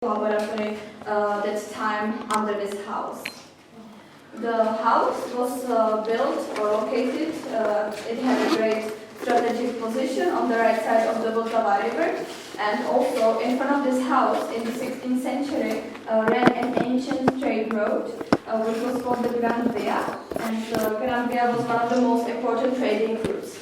laboratory that time under this house. The house was built or located, it had a great strategic position on the right side of the Vltava River, and also in front of this house in the 16th century ran an ancient trade road which was called the Grand Via, and the Grand Via was one of the most important trading routes.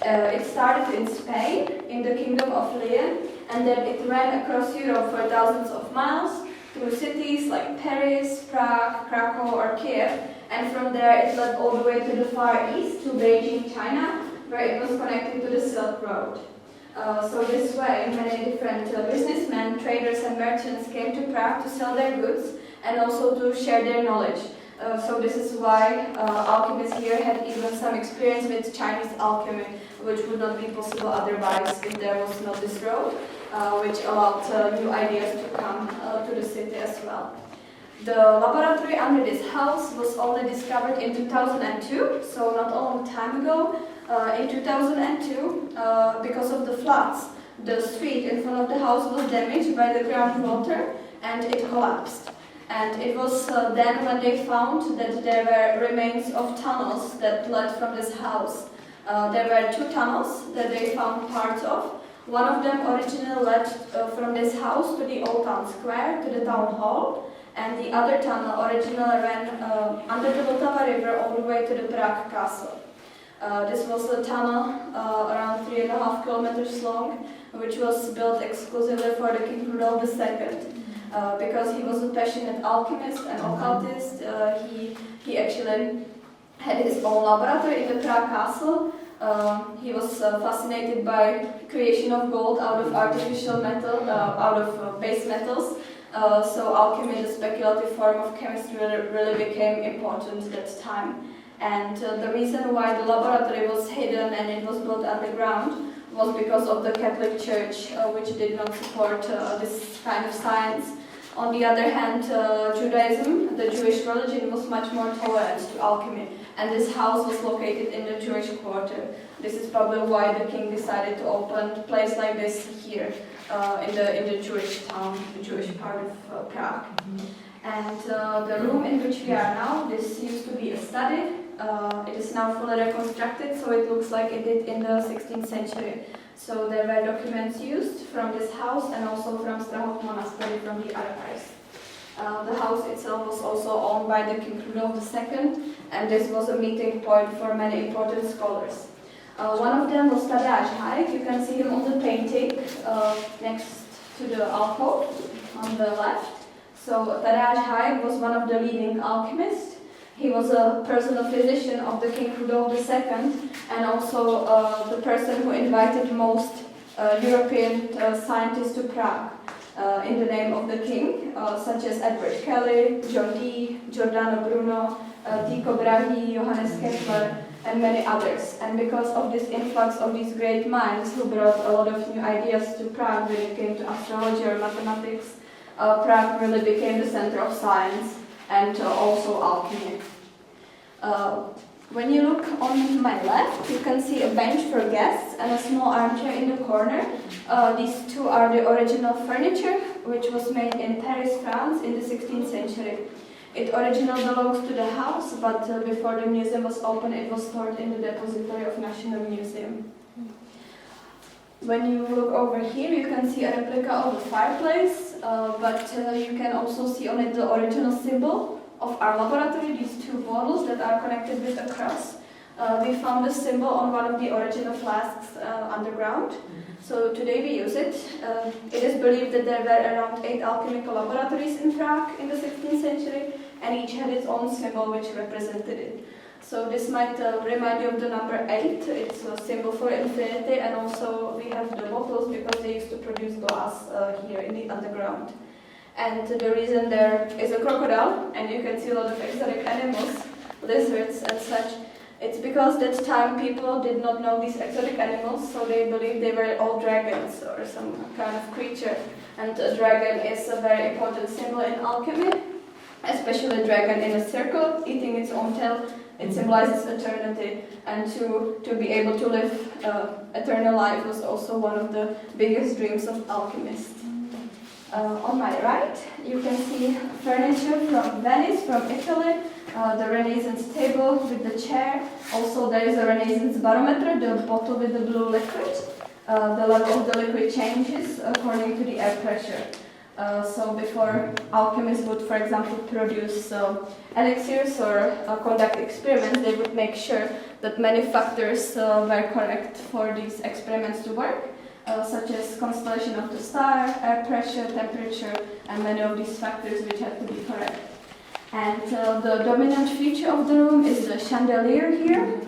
It started in Spain, in the Kingdom of Leon, and then it ran across Europe for thousands of miles through cities like Paris, Prague, Krakow or Kiev, and from there it led all the way to the Far East, to Beijing, China, where it was connected to the Silk Road. So this way, many different businessmen, traders and merchants came to Prague to sell their goods and also to share their knowledge. So this is why alchemists here had even some experience with Chinese alchemy, which would not be possible otherwise if there was not this road, which allowed new ideas to come to the city as well. The laboratory under this house was only discovered in 2002, so not a long time ago. In 2002, because of the floods, the street in front of the house was damaged by the groundwater and it collapsed. And it was then when they found that there were remains of tunnels that led from this house. There were two tunnels that they found parts of. One of them originally led from this house to the Old Town Square, to the Town Hall, and the other tunnel originally ran under the Vltava River all the way to the Prague Castle. This was a tunnel around 3.5 kilometers long, which was built exclusively for the King Rudolf II. Because he was a passionate alchemist and occultist, he actually had his own laboratory in the Prague Castle. He was fascinated by creation of gold out of artificial metal, out of base metals. So alchemy, the speculative form of chemistry, really became important at that time. And the reason why the laboratory was hidden and it was built underground was because of the Catholic Church, which did not support this kind of science. On the other hand, Judaism, the Jewish religion, was much more tolerant to alchemy, and this house was located in the Jewish Quarter. This is probably why the king decided to open a place like this here in the Jewish town, the Jewish part of Prague. And the room in which we are now, this used to be a study. It is now fully reconstructed, so it looks like it did in the 16th century. So there were documents used from this house and also from Strahov Monastery from the archives. The house itself was also owned by the King Rudolf II, and this was a meeting point for many important scholars. One of them was Tadeusz Haig. You can see him on the painting next to the alcove on the left. So Tadeusz Haig was one of the leading alchemists. He was a personal physician of the King Rudolf II and also the person who invited most European scientists to Prague in the name of the king, such as Edward Kelly, John Dee, Giordano Bruno, Tycho Brahe, Johannes Kepler, and many others. And because of this influx of these great minds who brought a lot of new ideas to Prague when it came to astrology or mathematics, Prague really became the center of science and also alchemy. When you look on my left, you can see a bench for guests and a small armchair in the corner. These two are the original furniture, which was made in Paris, France in the 16th century. It originally belongs to the house, but before the museum was opened, it was stored in the depository of National Museum. When you look over here, you can see a replica of the fireplace, but you can also see on it the original symbol of our laboratory, these two bottles that are connected with a cross. We found the symbol on one of the original flasks underground, so today we use it. It is believed that there were around 8 alchemical laboratories in Prague in the 16th century, and each had its own symbol which represented it. So this might remind you of the number 8. It's a symbol for infinity, and also we have the bottles because they used to produce glass here in the underground. And the reason there is a crocodile, and you can see a lot of exotic animals, lizards and such, it's because that time people did not know these exotic animals, so they believed they were all dragons or some kind of creature. And a dragon is a very important symbol in alchemy, especially a dragon in a circle, eating its own tail. It symbolizes eternity, and to be able to live eternal life was also one of the biggest dreams of alchemists. On my right, you can see furniture from Venice, from Italy, the Renaissance table with the chair. Also, there is a Renaissance barometer, the bottle with the blue liquid. The level of the liquid changes according to the air pressure. So before alchemists would, for example, produce elixirs or conduct experiments, they would make sure that many factors were correct for these experiments to work, such as constellation of the star, air pressure, temperature, and many of these factors which have to be correct. And the dominant feature of the room is the chandelier here.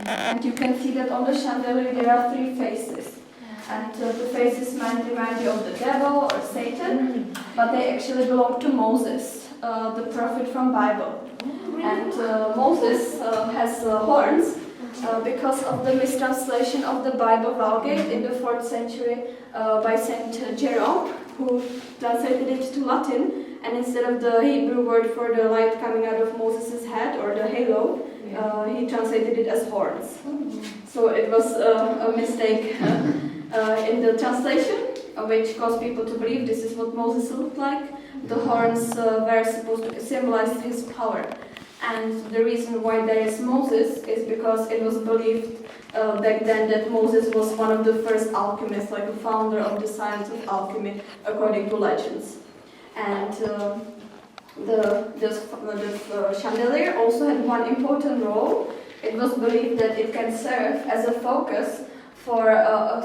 And you can see that on the chandelier there are 3 faces. And the faces might remind you of the devil or Satan, but they actually belong to Moses, the prophet from Bible. And Moses has horns because of the mistranslation of the Bible Vulgate in the 4th century by Saint Jerome, who translated it to Latin, and instead of the Hebrew word for the light coming out of Moses' head, or the halo, he translated it as horns. So it was a mistake in the translation, which caused people to believe this is what Moses looked like. The horns were supposed to symbolize his power. And the reason why there is Moses is because it was believed back then that Moses was one of the first alchemists, like the founder of the science of alchemy, according to legends. And the chandelier also had one important role. It was believed that it can serve as a focus for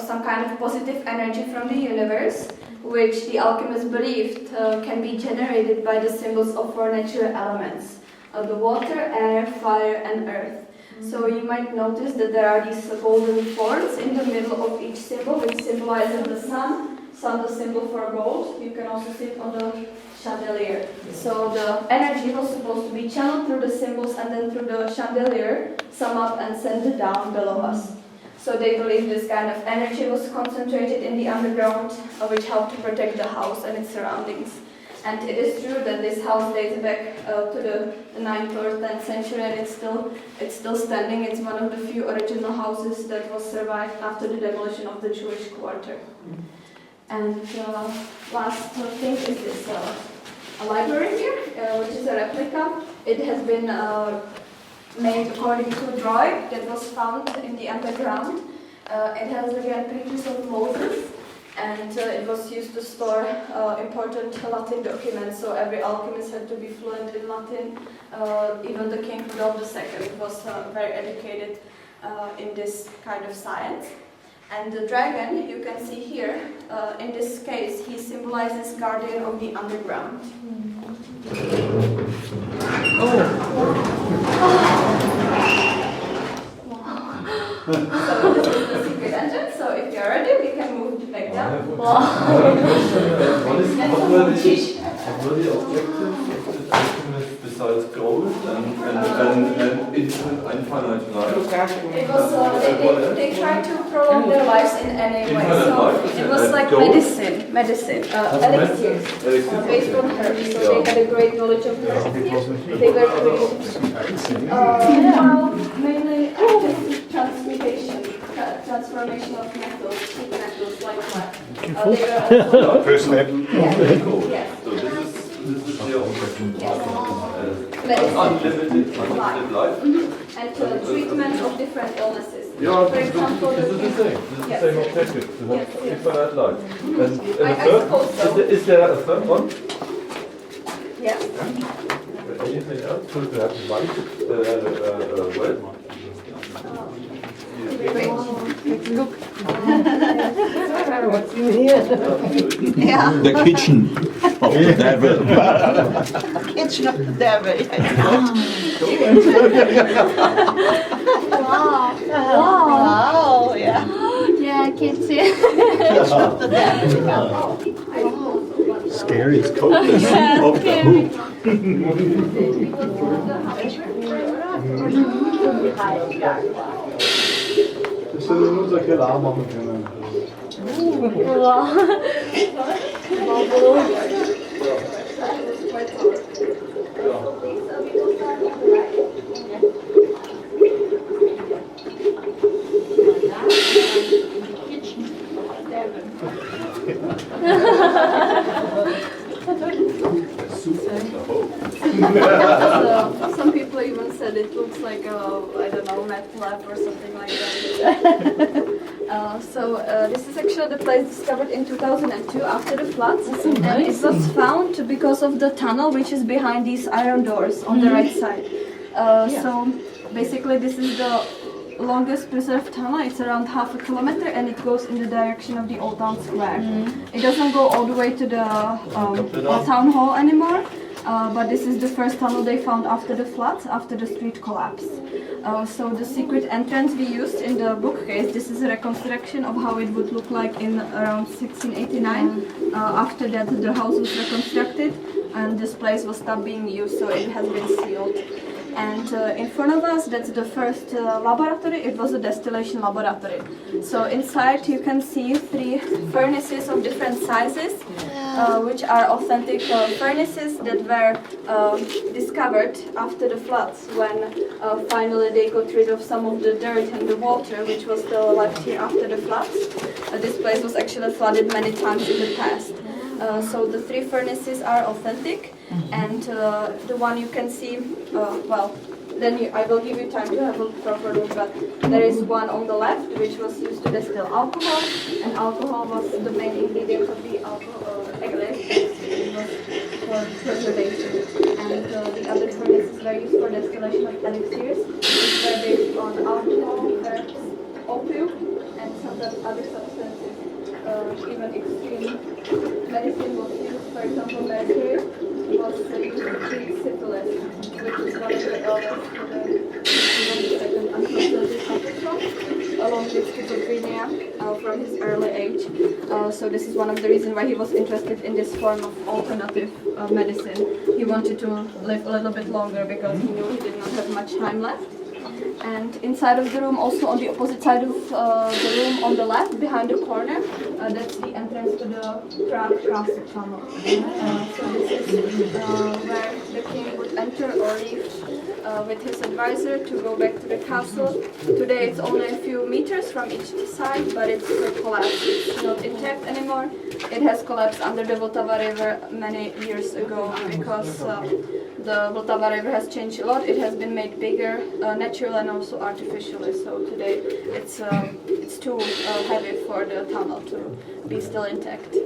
some kind of positive energy from the universe, which the alchemists believed can be generated by the symbols of 4 natural elements, the water, air, fire, and earth. So you might notice that there are these golden thorns in the middle of each symbol, which symbolizes the sun, the symbol for gold. You can also see it on the chandelier. So the energy was supposed to be channeled through the symbols and then through the chandelier, sum up and send it down below us. So they believe this kind of energy was concentrated in the underground, which helped to protect the house and its surroundings. And it is true that this house dates back to the 9th or 10th century, and it's still standing. It's one of the few original houses that was survived after the demolition of the Jewish Quarter. And last thing is this a library here, which is a replica. It has been made according to a drawing that was found in the underground. It has again pictures of Moses, and it was used to store important Latin documents, so every alchemist had to be fluent in Latin. Even the King Rudolf II was very educated in this kind of science. And the dragon, you can see here, in this case, he symbolizes guardian of the underground. So this is the secret entrance, so if you're ready, we can move back down. What were the objectives of this alchemist besides gold and infinite life? It was, they tried to prolong their lives in any way, so it was like medicine, elixirs, based on herbs, so they had a great knowledge of herbs. They were mainly transformation of metals, cheap metals like that. They were also, First step. yes. So this is the objective. Medicine. Unlimited life. And treatment of different illnesses. Yeah, For example, this is the same. This is yes. the same objective. To have infinite life. And I the suppose so. third, is there a third one? Yes. Anything else? Should we have light? Well? Look. What's in here? Yeah. The kitchen of the devil. Kitchen of the devil. Wow, yeah. Yeah, kitchen. Kitchen of the devil. Scary. It's cold. Of the hoop. Så nu så kan larme om kan. So some people even said it looks like a, I don't know, meth lab or something like that. This is actually the place discovered in 2002 after the floods. And it was found because of the tunnel which is behind these iron doors on the right side. So basically this is the longest preserved tunnel. It's around half a kilometer and it goes in the direction of the Old Town Square. It doesn't go all the way to the Old Town Hall anymore, but this is the first tunnel they found after the floods, after the street collapse. So the secret entrance we used in the bookcase, this is a reconstruction of how it would look like in around 1689. After that the house was reconstructed and this place was stopped being used, so it has been sealed. And in front of us, that's the first laboratory. It was a distillation laboratory. So inside you can see 3 furnaces of different sizes, which are authentic furnaces that were discovered after the floods, when finally they got rid of some of the dirt and the water which was still left here after the floods. This place was actually flooded many times in the past. So the 3 furnaces are authentic, and the one you can see, I will give you time to have a proper look, but there is one on the left which was used to distill alcohol, and alcohol was the main ingredient of the alcohol elixir. It was for preservation. And the other furnaces were used for distillation of elixirs, which were based on alcohol, herbs, opium, and some other substances. Even extreme medicine was used. For example, mercury was used to treat syphilis, which is one of the illnesses for the unconsulted alcohol, along with schizophrenia from his early age. So this is one of the reasons why he was interested in this form of alternative medicine. He wanted to live a little bit longer because he knew he did not have much time left. And inside of the room, also on the opposite side of the room on the left, behind the corner, that's the entrance to the Prague Castle tunnel. So this is where the king would enter or leave with his advisor to go back to the castle. Today it's only a few meters from each side, but it's collapsed. It's not intact anymore. It has collapsed under the Vltava River many years ago because the Vltava River has changed a lot. It has been made bigger, natural and also artificially. So today it's too heavy for the tunnel to be still intact.